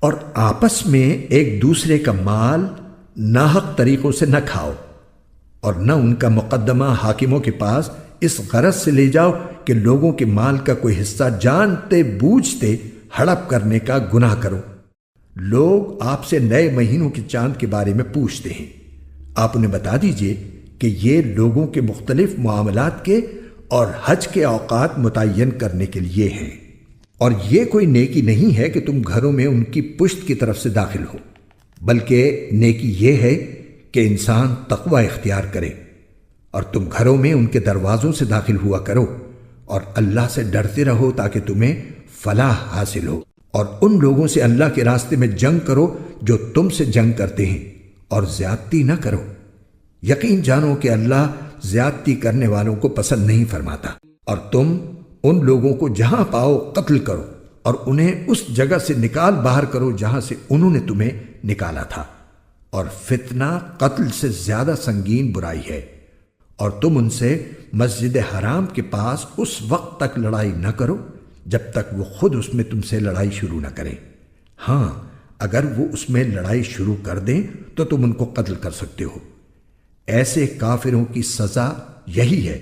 اور آپس میں ایک دوسرے کا مال ناحق طریقوں سے نہ کھاؤ، اور نہ ان کا مقدمہ حاکموں کے پاس اس غرض سے لے جاؤ کہ لوگوں کے مال کا کوئی حصہ جانتے بوجھتے ہڑپ کرنے کا گناہ کرو۔ لوگ آپ سے نئے مہینوں کے چاند کے بارے میں پوچھتے ہیں، آپ انہیں بتا دیجئے کہ یہ لوگوں کے مختلف معاملات کے اور حج کے اوقات متعین کرنے کے لیے ہیں، اور یہ کوئی نیکی نہیں ہے کہ تم گھروں میں ان کی پشت کی طرف سے داخل ہو، بلکہ نیکی یہ ہے کہ انسان تقوی اختیار کرے، اور تم گھروں میں ان کے دروازوں سے داخل ہوا کرو، اور اللہ سے ڈرتے رہو تاکہ تمہیں فلاح حاصل ہو، اور ان لوگوں سے اللہ کے راستے میں جنگ کرو جو تم سے جنگ کرتے ہیں، اور زیادتی نہ کرو۔ یقین جانو کہ اللہ زیادتی کرنے والوں کو پسند نہیں فرماتا۔ اور تم ان لوگوں کو جہاں پاؤ قتل کرو، اور انہیں اس جگہ سے نکال باہر کرو جہاں سے انہوں نے تمہیں نکالا تھا، اور فتنہ قتل سے زیادہ سنگین برائی ہے۔ اور تم ان سے مسجد حرام کے پاس اس وقت تک لڑائی نہ کرو جب تک وہ خود اس میں تم سے لڑائی شروع نہ کریں۔ ہاں، اگر وہ اس میں لڑائی شروع کر دیں تو تم ان کو قتل کر سکتے ہو۔ ایسے کافروں کی سزا یہی ہے